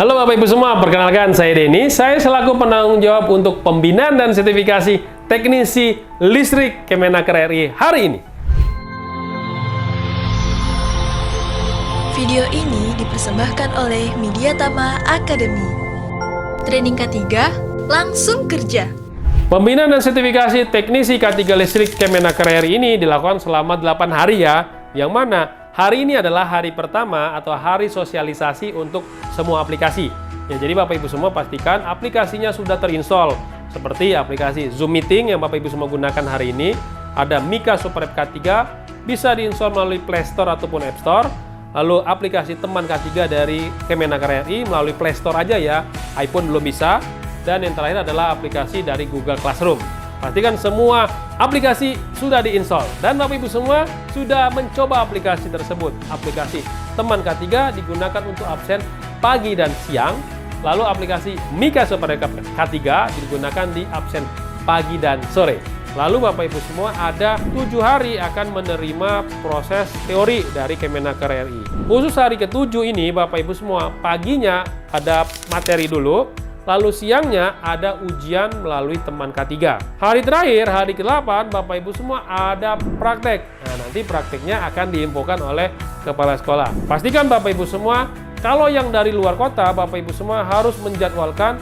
Halo Bapak Ibu semua, perkenalkan saya Denny. Saya selaku penanggung jawab untuk pembinaan dan sertifikasi teknisi listrik Kemenaker RI hari ini. Video ini dipersembahkan oleh Mediatama Academy. Training K3, langsung kerja. Pembinaan dan sertifikasi teknisi K3 listrik Kemenaker RI ini dilakukan selama 8 hari ya, yang mana hari ini adalah hari pertama atau hari sosialisasi untuk semua aplikasi. Ya, jadi Bapak Ibu semua pastikan aplikasinya sudah terinstall. Seperti aplikasi Zoom Meeting yang Bapak Ibu semua gunakan hari ini. Ada Mika Super App K3, bisa diinstal melalui Play Store ataupun App Store. Lalu aplikasi Teman K3 dari Kemenaker RI melalui Play Store aja ya, iPhone belum bisa. Dan yang terakhir adalah aplikasi dari Google Classroom. Pastikan semua aplikasi sudah diinstal dan Bapak Ibu semua sudah mencoba aplikasi tersebut. Aplikasi Teman K3 digunakan untuk absen pagi dan siang, lalu aplikasi Mika Super App K3 digunakan di absen pagi dan sore. Lalu Bapak Ibu semua ada 7 hari akan menerima proses teori dari Kemenaker RI. Khusus hari ke-7 ini Bapak Ibu semua paginya ada materi dulu, lalu siangnya ada ujian melalui Teman K3. Hari terakhir, hari ke-8, Bapak Ibu semua ada praktek. Nah, nanti prakteknya akan diinfokan oleh kepala sekolah. Pastikan Bapak Ibu semua, kalau yang dari luar kota, Bapak Ibu semua harus menjadwalkan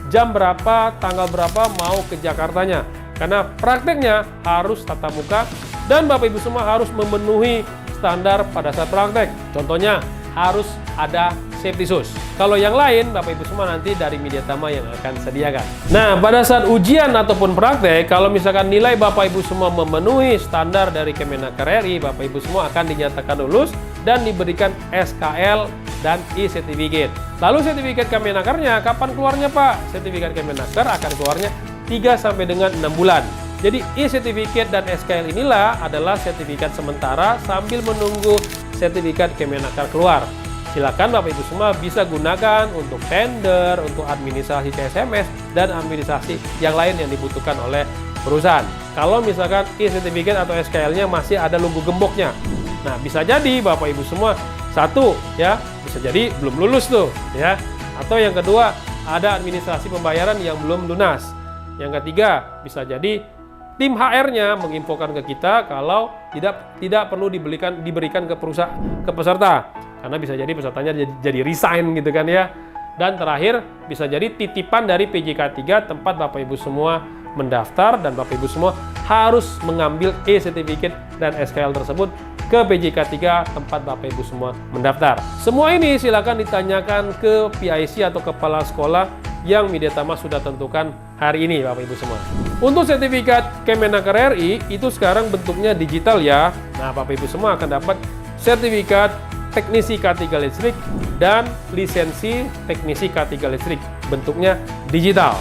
jam berapa, tanggal berapa mau ke Jakartanya. Karena prakteknya harus tatap muka dan Bapak Ibu semua harus memenuhi standar pada saat praktek. Contohnya, harus ada safety shoes. Kalau yang lain, Bapak Ibu semua nanti dari Mediatama yang akan sediakan. Nah, pada saat ujian ataupun praktek, kalau misalkan nilai Bapak Ibu semua memenuhi standar dari Kemenaker RI, Bapak Ibu semua akan dinyatakan lulus dan diberikan SKL dan e-certificate. Lalu sertifikat Kemenakernya, kapan keluarnya Pak? Sertifikat Kemenaker akan keluarnya 3 sampai dengan 6 bulan. Jadi e-certificate dan SKL inilah adalah sertifikat sementara sambil menunggu sertifikat Kemenaker keluar. Silakan Bapak Ibu semua bisa gunakan untuk tender, untuk administrasi CSMS, dan administrasi yang lain yang dibutuhkan oleh perusahaan. Kalau misalkan e-certificate atau SKL-nya masih ada logo gemboknya. Nah, bisa jadi Bapak Ibu semua, satu ya, bisa jadi belum lulus tuh ya. Atau yang kedua, ada administrasi pembayaran yang belum lunas. Yang ketiga, bisa jadi tim HR-nya menginfokan ke kita kalau tidak perlu diberikan ke peserta. Karena bisa jadi pesertanya jadi resign gitu kan ya. Dan terakhir bisa jadi titipan dari PJK3 tempat Bapak Ibu semua mendaftar dan Bapak Ibu semua harus mengambil e-certificate dan SKL tersebut ke PJK3 tempat Bapak Ibu semua mendaftar. Semua ini silakan ditanyakan ke PIC atau kepala sekolah yang Mediatama sudah tentukan hari ini Bapak Ibu semua. Untuk sertifikat Kemenaker RI itu sekarang bentuknya digital ya. Nah, Bapak Ibu semua akan dapat sertifikat teknisi K3 listrik dan lisensi teknisi K3 listrik, bentuknya digital.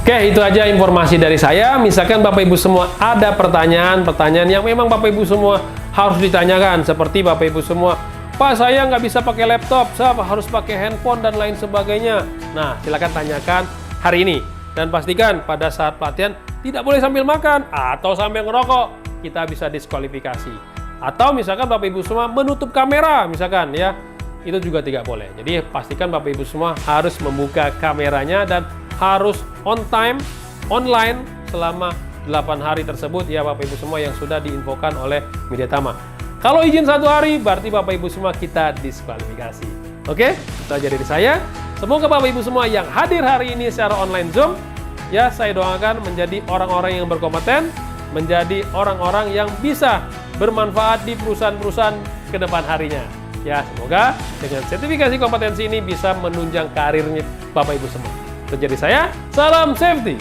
Oke, itu aja informasi dari saya. Misalkan Bapak Ibu semua ada pertanyaan yang memang Bapak Ibu semua harus ditanyakan, seperti Bapak Ibu semua, Pak, saya nggak bisa pakai laptop, saya harus pakai handphone dan lain sebagainya. Nah, silakan tanyakan hari ini. Dan pastikan pada saat pelatihan tidak boleh sambil makan atau sambil ngerokok, kita bisa diskualifikasi. Atau misalkan Bapak Ibu semua menutup kamera misalkan ya, itu juga tidak boleh. Jadi pastikan Bapak Ibu semua harus membuka kameranya dan harus on time, online selama 8 hari tersebut ya Bapak Ibu semua yang sudah diinfokan oleh Mediatama. Kalau izin 1 hari berarti Bapak Ibu semua kita diskualifikasi. Oke, itu aja dari saya. Semoga Bapak Ibu semua yang hadir hari ini secara online Zoom ya, saya doakan menjadi orang-orang yang berkompeten, menjadi orang-orang yang bisa bermanfaat di perusahaan-perusahaan ke depan harinya. Ya, semoga dengan sertifikasi kompetensi ini bisa menunjang karirnya Bapak Ibu semua. Itu jadi saya, salam safety.